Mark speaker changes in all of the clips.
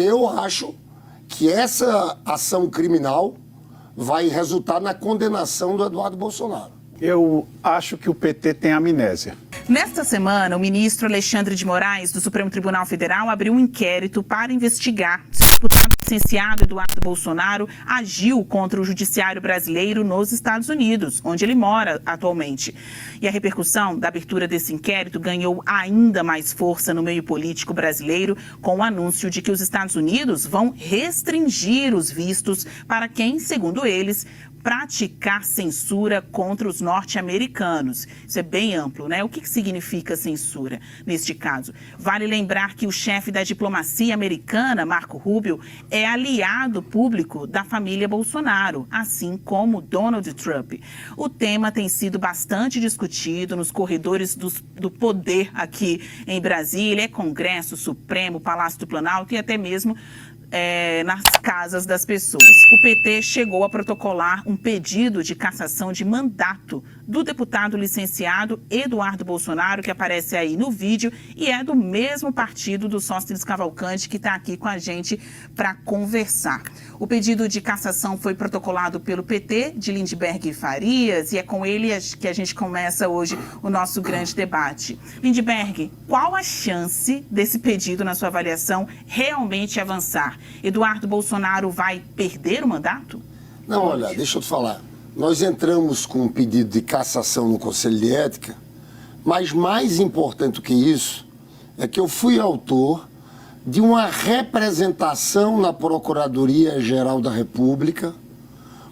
Speaker 1: eu acho que essa ação criminal vai resultar na condenação do Eduardo Bolsonaro.
Speaker 2: Eu acho que o PT tem amnésia.
Speaker 3: Nesta semana, o ministro Alexandre de Moraes, do Supremo Tribunal Federal, abriu um inquérito para investigar se o deputado licenciado Eduardo Bolsonaro agiu contra o judiciário brasileiro nos Estados Unidos, onde ele mora atualmente. E a repercussão da abertura desse inquérito ganhou ainda mais força no meio político brasileiro, com o anúncio de que os Estados Unidos vão restringir os vistos para quem, segundo eles, praticar censura contra os norte-americanos. Isso é bem amplo, né? O que significa censura neste caso? Vale lembrar que o chefe da diplomacia americana, Marco Rubio, é aliado público da família Bolsonaro, assim como Donald Trump. O tema tem sido bastante discutido nos corredores do poder aqui em Brasília, Congresso, Supremo, Palácio do Planalto e até mesmo nas casas das pessoas. O PT chegou a protocolar um pedido de cassação de mandato do deputado licenciado Eduardo Bolsonaro, que aparece aí no vídeo, e é do mesmo partido do Sóstenes Cavalcante, que está aqui com a gente para conversar. O pedido de cassação foi protocolado pelo PT, de Lindbergh e Farias, e é com ele que a gente começa hoje o nosso grande debate. Lindbergh, qual a chance desse pedido, na sua avaliação, realmente avançar? Eduardo Bolsonaro vai perder o mandato?
Speaker 1: Não, olha, deixa eu te falar. Nós entramos com um pedido de cassação no Conselho de Ética, mas mais importante do que isso é que eu fui autor de uma representação na Procuradoria-Geral da República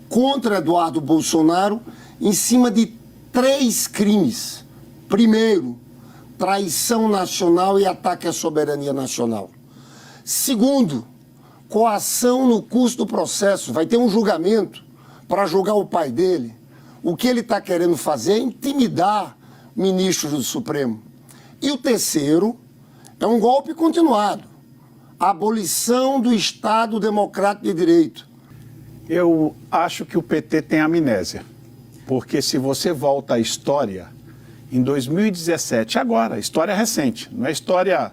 Speaker 1: contra Eduardo Bolsonaro em cima de 3 crimes. Primeiro, traição nacional e ataque à soberania nacional. Segundo, coação no curso do processo. Vai ter um julgamento para julgar o pai dele. O que ele está querendo fazer é intimidar ministros do Supremo. E o terceiro é um golpe continuado. A abolição do Estado Democrático de Direito.
Speaker 2: Eu acho que o PT tem amnésia. Porque se você volta à história, em 2017, agora, história recente, não é história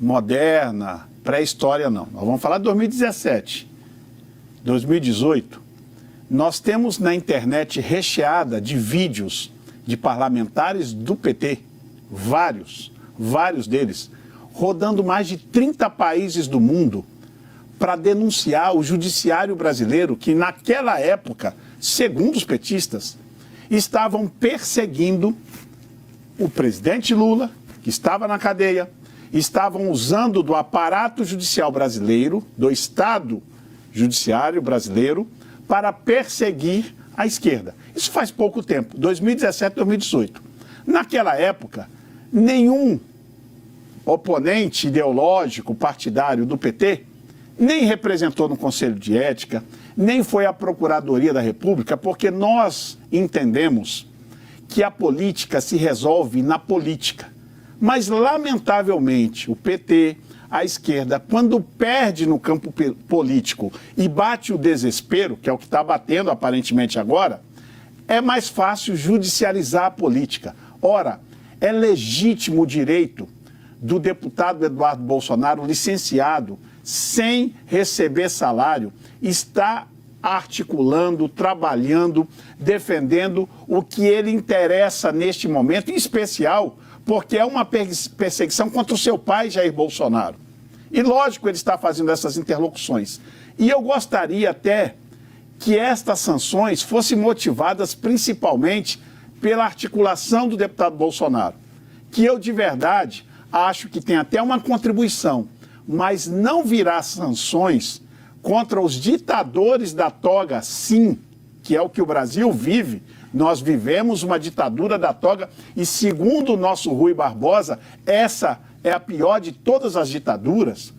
Speaker 2: moderna, pré-história não. Nós vamos falar de 2017. 2018, nós temos na internet recheada de vídeos de parlamentares do PT, vários deles, rodando mais de 30 países do mundo para denunciar o judiciário brasileiro que naquela época, segundo os petistas, estavam perseguindo o presidente Lula, que estava na cadeia, estavam usando do aparato judicial brasileiro, do Estado judiciário brasileiro, para perseguir a esquerda. Isso faz pouco tempo, 2017, 2018. Naquela época, nenhum oponente ideológico, partidário do PT, nem representou no Conselho de Ética, nem foi à Procuradoria da República, porque nós entendemos que a política se resolve na política. Mas, lamentavelmente, o PT, a esquerda, quando perde no campo político e bate o desespero, que é o que está batendo aparentemente agora, é mais fácil judicializar a política. Ora, é legítimo o direito do deputado Eduardo Bolsonaro, licenciado, sem receber salário, está articulando, trabalhando, defendendo o que ele interessa neste momento, em especial porque é uma perseguição contra o seu pai, Jair Bolsonaro. E lógico, ele está fazendo essas interlocuções. E eu gostaria até que estas sanções fossem motivadas principalmente pela articulação do deputado Bolsonaro, que eu de verdade acho que tem até uma contribuição, mas não virá sanções contra os ditadores da toga, sim, que é o que o Brasil vive. Nós vivemos uma ditadura da toga e, segundo o nosso Rui Barbosa, essa é a pior de todas as ditaduras.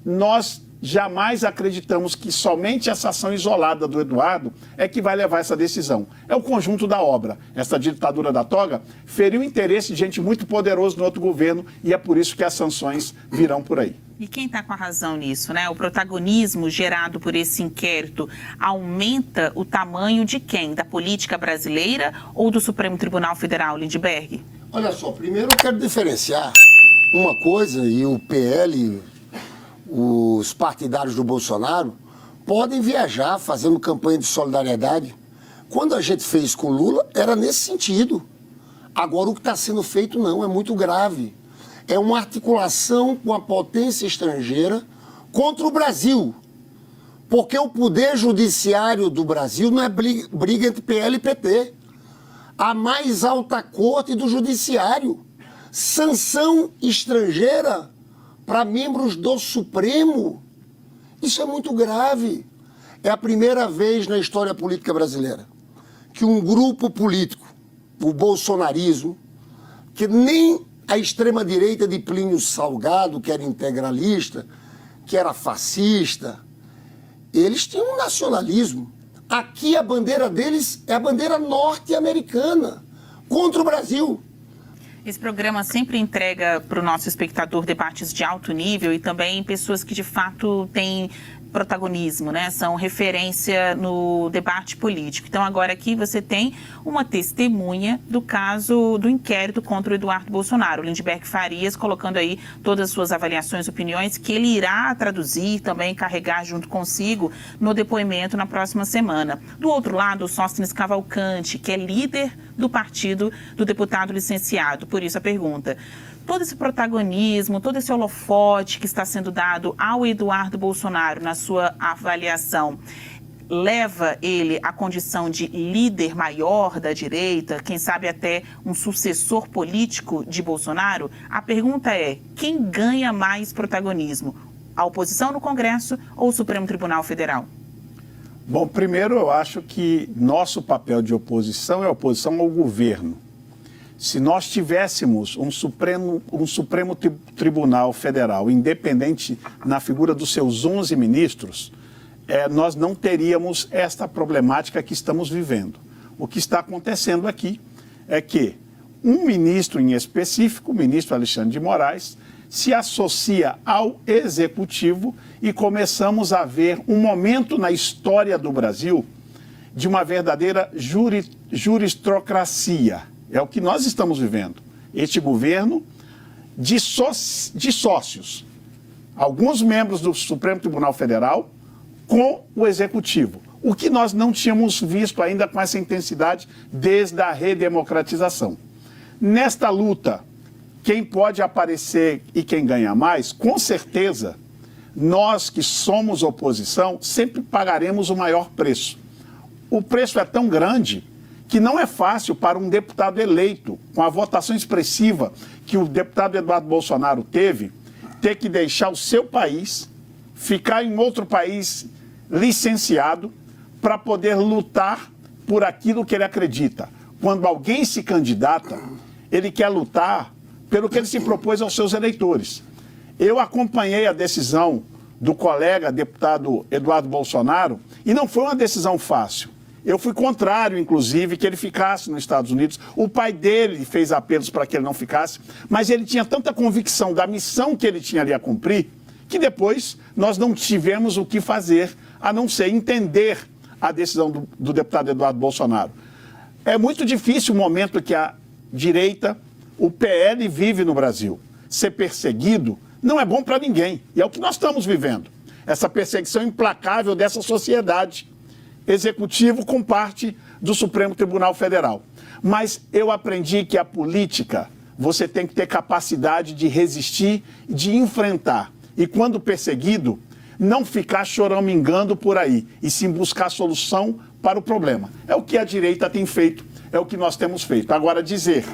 Speaker 2: Nós jamais acreditamos que somente essa ação isolada do Eduardo é que vai levar essa decisão. É o conjunto da obra. Essa ditadura da toga feriu o interesse de gente muito poderosa no outro governo e é por isso que as sanções virão por aí.
Speaker 3: E quem está com a razão nisso, né? O protagonismo gerado por esse inquérito aumenta o tamanho de quem? Da política brasileira ou do Supremo Tribunal Federal, Lindbergh?
Speaker 1: Olha só, primeiro eu quero diferenciar uma coisa, e o PL, os partidários do Bolsonaro podem viajar fazendo campanha de solidariedade. Quando a gente fez com Lula, era nesse sentido. Agora, o que está sendo feito não, é muito grave. É uma articulação com a potência estrangeira contra o Brasil. Porque o poder judiciário do Brasil não é briga entre PL e PT. A mais alta corte do judiciário. Sanção estrangeira para membros do Supremo. Isso é muito grave. É a primeira vez na história política brasileira que um grupo político, o bolsonarismo, que nem a extrema-direita de Plínio Salgado, que era integralista, que era fascista, eles tinham um nacionalismo. Aqui a bandeira deles é a bandeira norte-americana, contra o Brasil.
Speaker 3: Esse programa sempre entrega para o nosso espectador debates de alto nível e também pessoas que de fato têm protagonismo, né? São referência no debate político. Então agora aqui você tem uma testemunha do caso do inquérito contra o Eduardo Bolsonaro, o Lindbergh Farias, colocando aí todas as suas avaliações, opiniões, que ele irá traduzir, também carregar junto consigo no depoimento na próxima semana. Do outro lado, o Sóstenes Cavalcante, que é líder do partido do deputado licenciado. Por isso a pergunta: todo esse protagonismo, todo esse holofote que está sendo dado ao Eduardo Bolsonaro, na sua avaliação, leva ele à condição de líder maior da direita, quem sabe até um sucessor político de Bolsonaro? A pergunta é: quem ganha mais protagonismo? A oposição no Congresso ou o Supremo Tribunal Federal?
Speaker 2: Bom, primeiro eu acho que nosso papel de oposição é oposição ao governo. Se nós tivéssemos um Supremo Tribunal Federal independente na figura dos seus 11 ministros, nós não teríamos esta problemática que estamos vivendo. O que está acontecendo aqui é que um ministro em específico, o ministro Alexandre de Moraes, se associa ao Executivo e começamos a ver um momento na história do Brasil de uma verdadeira juristocracia. É o que nós estamos vivendo. Este governo de sócios, alguns membros do Supremo Tribunal Federal com o Executivo. O que nós não tínhamos visto ainda com essa intensidade desde a redemocratização. Nesta luta, quem pode aparecer e quem ganha mais, com certeza, nós que somos oposição, sempre pagaremos o maior preço. O preço é tão grande que não é fácil para um deputado eleito, com a votação expressiva que o deputado Eduardo Bolsonaro teve, ter que deixar o seu país, ficar em outro país licenciado, para poder lutar por aquilo que ele acredita. Quando alguém se candidata, ele quer lutar pelo que ele se propôs aos seus eleitores. Eu acompanhei a decisão do colega deputado Eduardo Bolsonaro e não foi uma decisão fácil. Eu fui contrário, inclusive, que ele ficasse nos Estados Unidos. O pai dele fez apelos para que ele não ficasse, mas ele tinha tanta convicção da missão que ele tinha ali a cumprir, que depois nós não tivemos o que fazer, a não ser entender a decisão do deputado Eduardo Bolsonaro. É muito difícil o momento que a direita, o PL vive no Brasil. Ser perseguido não é bom para ninguém. E é o que nós estamos vivendo. Essa perseguição implacável dessa sociedade. Executivo com parte do Supremo Tribunal Federal. Mas eu aprendi que a política, você tem que ter capacidade de resistir, de enfrentar. E quando perseguido, não ficar choramingando por aí, e sim buscar solução para o problema. É o que a direita tem feito, é o que nós temos feito. Agora, dizer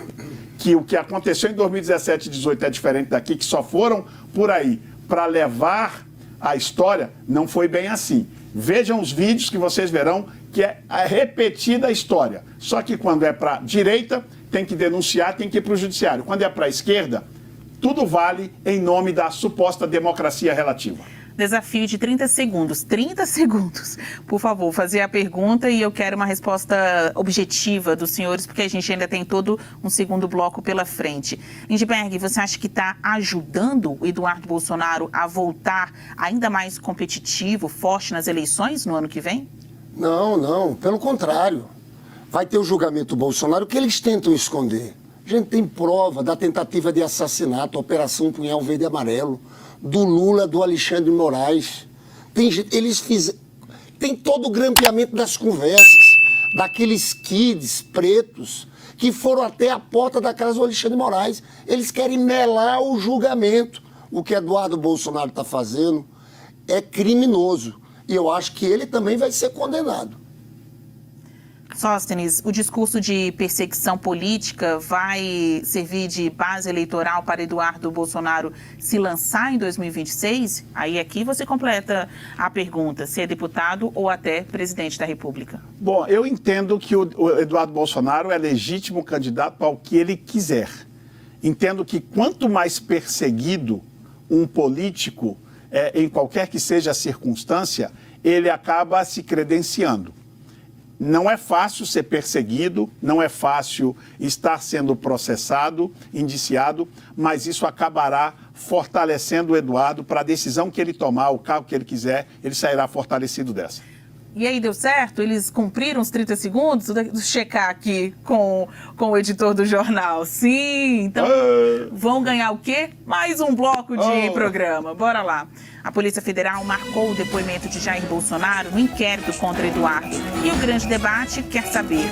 Speaker 2: que o que aconteceu em 2017 e 2018 é diferente daqui, que só foram por aí para levar a história, não foi bem assim. Vejam os vídeos que vocês verão que é repetida a história. Só que quando é para a direita, tem que denunciar, tem que ir para o judiciário. Quando é para a esquerda, tudo vale em nome da suposta democracia relativa.
Speaker 3: Desafio de 30 segundos. 30 segundos. Por favor, fazer a pergunta e eu quero uma resposta objetiva dos senhores, porque a gente ainda tem todo um segundo bloco pela frente. Lindbergh, você acha que está ajudando o Eduardo Bolsonaro a voltar ainda mais competitivo, forte nas eleições no ano que vem?
Speaker 1: Não. Pelo contrário. Vai ter o julgamento do Bolsonaro que eles tentam esconder. A gente tem prova da tentativa de assassinato, a Operação Punhal Verde e Amarelo. do Lula, do Alexandre de Moraes. Tem todo o grampeamento das conversas, daqueles kids pretos que foram até a porta da casa do Alexandre de Moraes. Eles querem melar o julgamento. O que Eduardo Bolsonaro está fazendo é criminoso. E eu acho que ele também vai ser condenado.
Speaker 3: Sóstenes, o discurso de perseguição política vai servir de base eleitoral para Eduardo Bolsonaro se lançar em 2026? Aí aqui você completa a pergunta, se é deputado ou até presidente da República.
Speaker 2: Bom, eu entendo que o Eduardo Bolsonaro é legítimo candidato ao que ele quiser. Entendo que quanto mais perseguido um político, em qualquer que seja a circunstância, ele acaba se credenciando. Não é fácil ser perseguido, não é fácil estar sendo processado, indiciado, mas isso acabará fortalecendo o Eduardo para a decisão que ele tomar, o cargo que ele quiser, ele sairá fortalecido dessa.
Speaker 3: E aí, deu certo? Eles cumpriram os 30 segundos? Vou checar aqui com o editor do jornal. Sim, então vão ganhar o quê? Mais um bloco de programa. Bora lá. A Polícia Federal marcou o depoimento de Jair Bolsonaro no inquérito contra Eduardo. E o grande debate quer saber: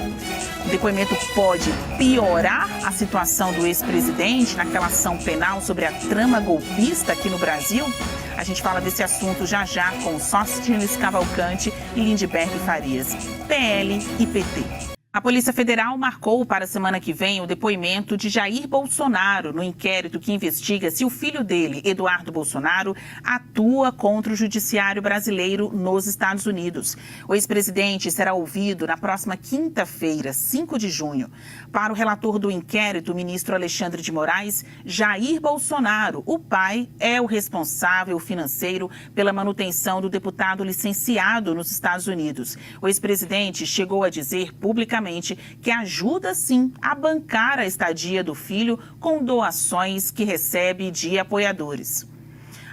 Speaker 3: o depoimento pode piorar a situação do ex-presidente naquela ação penal sobre a trama golpista aqui no Brasil? A gente fala desse assunto já já com Sóstenes Cavalcante e Lindbergh Farias, PL e PT. A Polícia Federal marcou para a semana que vem o depoimento de Jair Bolsonaro no inquérito que investiga se o filho dele, Eduardo Bolsonaro, atua contra o judiciário brasileiro nos Estados Unidos. O ex-presidente será ouvido na próxima quinta-feira, 5 de junho. Para o relator do inquérito, o ministro Alexandre de Moraes, Jair Bolsonaro, o pai, é o responsável financeiro pela manutenção do deputado licenciado nos Estados Unidos. O ex-presidente chegou a dizer publicamente que ajuda sim a bancar a estadia do filho com doações que recebe de apoiadores.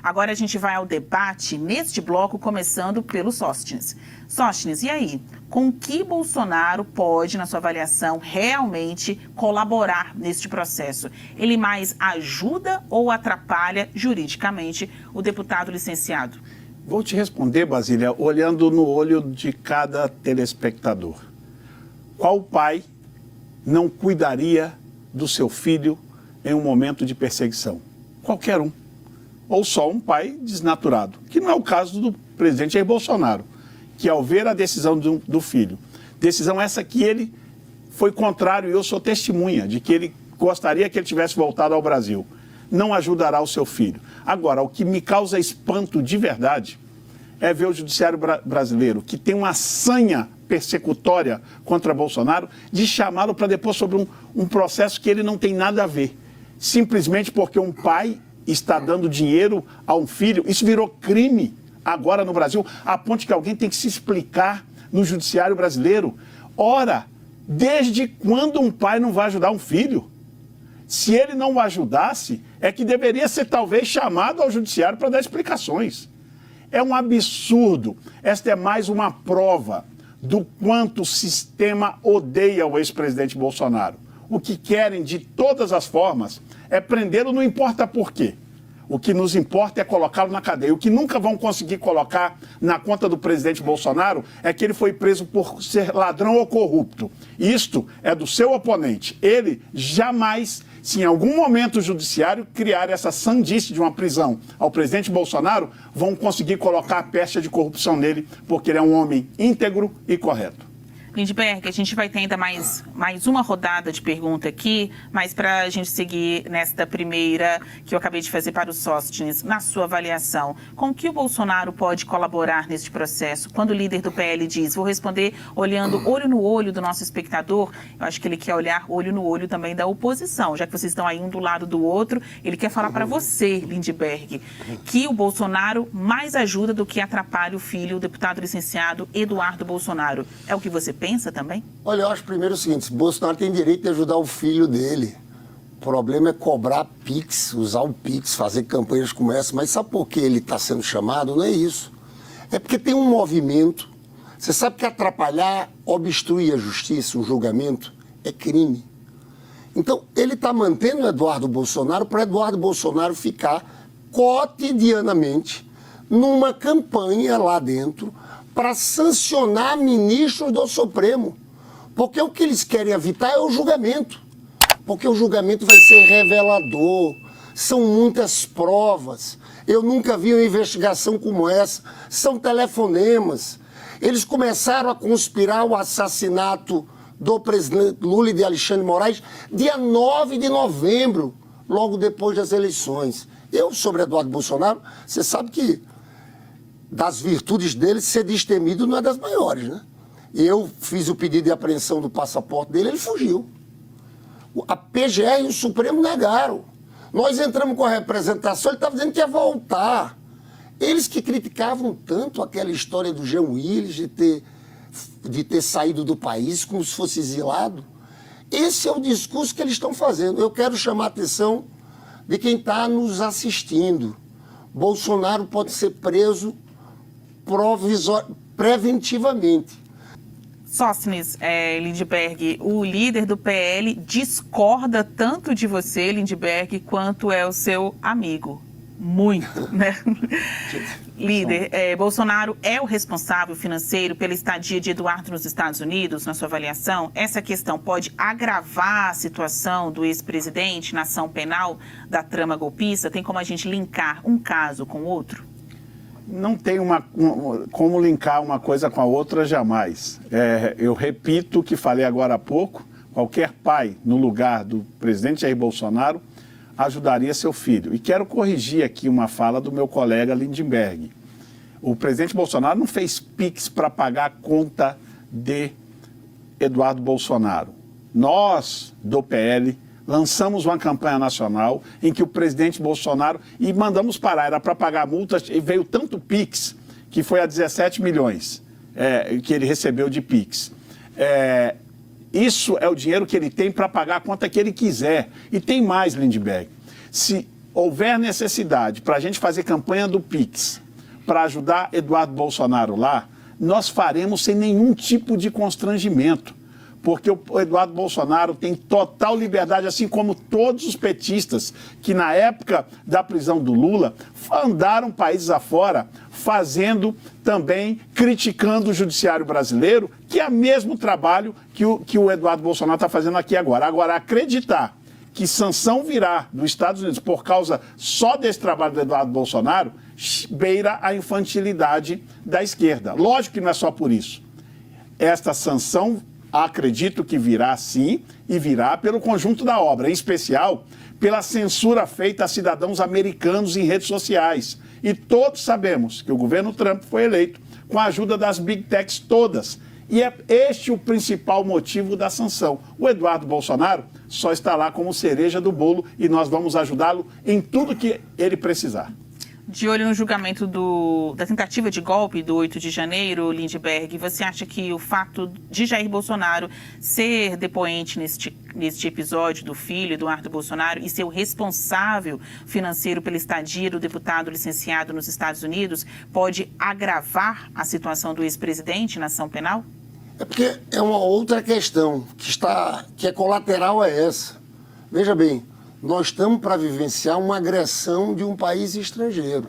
Speaker 3: Agora a gente vai ao debate neste bloco, começando pelo Sóstenes. Sóstenes, e aí? Com que Bolsonaro pode, na sua avaliação, realmente colaborar neste processo? Ele mais ajuda ou atrapalha juridicamente o deputado licenciado?
Speaker 2: Vou te responder, Basília, olhando no olho de cada telespectador. Qual pai não cuidaria do seu filho em um momento de perseguição? Qualquer um. Ou só um pai desnaturado, que não é o caso do presidente Jair Bolsonaro, que ao ver a decisão do filho, decisão essa que ele foi contrário, e eu sou testemunha de que ele gostaria que ele tivesse voltado ao Brasil, não ajudará o seu filho. Agora, o que me causa espanto de verdade é ver o judiciário brasileiro, que tem uma sanha persecutória contra Bolsonaro, de chamá-lo para depor sobre um processo que ele não tem nada a ver. Simplesmente porque um pai está dando dinheiro a um filho. Isso virou crime agora no Brasil, a ponto que alguém tem que se explicar no judiciário brasileiro. Ora, desde quando um pai não vai ajudar um filho? Se ele não o ajudasse, é que deveria ser talvez chamado ao judiciário para dar explicações. É um absurdo. Esta é mais uma prova do quanto o sistema odeia o ex-presidente Bolsonaro. O que querem de todas as formas é prendê-lo, não importa por quê. O que nos importa é colocá-lo na cadeia. O que nunca vão conseguir colocar na conta do presidente Bolsonaro é que ele foi preso por ser ladrão ou corrupto. Isto é do seu oponente. Ele jamais, se em algum momento o judiciário criar essa sandice de uma prisão ao presidente Bolsonaro, vão conseguir colocar a pecha de corrupção nele, porque ele é um homem íntegro e correto.
Speaker 3: Lindbergh, a gente vai ter ainda mais uma rodada de pergunta aqui, mas para a gente seguir nesta primeira que eu acabei de fazer para o Sóstenes, na sua avaliação, com que o Bolsonaro pode colaborar neste processo? Quando o líder do PL diz, vou responder olhando olho no olho do nosso espectador, eu acho que ele quer olhar olho no olho também da oposição, já que vocês estão aí um do lado do outro, ele quer falar para você, Lindbergh, que o Bolsonaro mais ajuda do que atrapalha o filho, o deputado licenciado Eduardo Bolsonaro. É o que você pensa também?
Speaker 1: Olha, eu acho primeiro o seguinte, Bolsonaro tem direito de ajudar o filho dele. O problema é cobrar Pix, usar o Pix, fazer campanhas como essa. Mas sabe por que ele está sendo chamado? Não é isso. É porque tem um movimento. Você sabe que atrapalhar, obstruir a justiça, o julgamento, é crime. Então, ele está mantendo o Eduardo Bolsonaro para Eduardo Bolsonaro ficar cotidianamente numa campanha lá dentro para sancionar ministros do Supremo. Porque o que eles querem evitar é o julgamento. Porque o julgamento vai ser revelador. São muitas provas. Eu nunca vi uma investigação como essa. São telefonemas. Eles começaram a conspirar o assassinato do presidente Lula e de Alexandre de Moraes dia 9 de novembro, logo depois das eleições. Eu, sobre Eduardo Bolsonaro, você sabe que das virtudes dele, ser destemido não é das maiores, né? Eu fiz o pedido de apreensão do passaporte dele, ele fugiu. A PGR e o Supremo negaram. Nós entramos com a representação, ele estava dizendo que ia voltar. Eles que criticavam tanto aquela história do Jean Willis de ter saído do país como se fosse exilado. Esse é o discurso que eles estão fazendo. Eu quero chamar a atenção de quem está nos assistindo. Bolsonaro pode ser preso preventivamente.
Speaker 3: Sóstenes Lindbergh, o líder do PL discorda tanto de você, Lindbergh, quanto é o seu amigo. Muito, né? Líder, Bolsonaro é o responsável financeiro pela estadia de Eduardo nos Estados Unidos, na sua avaliação? Essa questão pode agravar a situação do ex-presidente na ação penal da trama golpista? Tem como a gente linkar um caso com o outro?
Speaker 2: Não tem como linkar uma coisa com a outra jamais. Eu repito o que falei agora há pouco, qualquer pai no lugar do presidente Jair Bolsonaro ajudaria seu filho. E quero corrigir aqui uma fala do meu colega Lindbergh. O presidente Bolsonaro não fez Pix para pagar a conta de Eduardo Bolsonaro. Nós, do PL, lançamos uma campanha nacional em que o presidente Bolsonaro, e mandamos parar, era para pagar multas, e veio tanto Pix, que foi a 17 milhões que ele recebeu de Pix. Isso é o dinheiro que ele tem para pagar a conta que ele quiser. E tem mais, Lindbergh. Se houver necessidade para a gente fazer campanha do Pix, para ajudar Eduardo Bolsonaro lá, nós faremos sem nenhum tipo de constrangimento. Porque o Eduardo Bolsonaro tem total liberdade, assim como todos os petistas que na época da prisão do Lula andaram países afora fazendo também, criticando o judiciário brasileiro, que é o mesmo trabalho que o Eduardo Bolsonaro está fazendo aqui agora. Agora, acreditar que sanção virá dos Estados Unidos por causa só desse trabalho do Eduardo Bolsonaro, beira a infantilidade da esquerda. Lógico que não é só por isso. Esta sanção, acredito que virá sim, e virá pelo conjunto da obra, em especial pela censura feita a cidadãos americanos em redes sociais. E todos sabemos que o governo Trump foi eleito com a ajuda das Big Techs todas. E é este o principal motivo da sanção. O Eduardo Bolsonaro só está lá como cereja do bolo e nós vamos ajudá-lo em tudo que ele precisar.
Speaker 3: De olho no julgamento da tentativa de golpe do 8 de janeiro, Lindbergh, você acha que o fato de Jair Bolsonaro ser depoente neste episódio do filho, Eduardo Bolsonaro, e ser o responsável financeiro pela estadia do deputado licenciado nos Estados Unidos, pode agravar a situação do ex-presidente na ação penal?
Speaker 1: É porque é uma outra questão que é colateral a essa. Veja bem, nós estamos para vivenciar uma agressão de um país estrangeiro.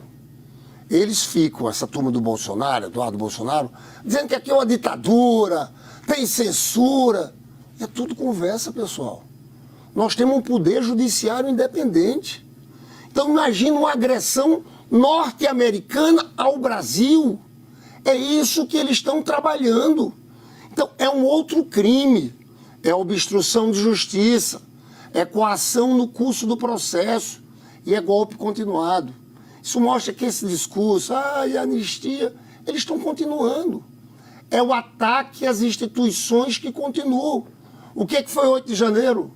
Speaker 1: Eles ficam, essa turma do Bolsonaro, Eduardo Bolsonaro, dizendo que aqui é uma ditadura, tem censura. É tudo conversa, pessoal. Nós temos um poder judiciário independente. Então imagina uma agressão norte-americana ao Brasil. É isso que eles estão trabalhando. Então é um outro crime. É obstrução de justiça. É coação no curso do processo e é golpe continuado. Isso mostra que esse discurso, e anistia, eles estão continuando. É o ataque às instituições que continuam. O que foi 8 de janeiro?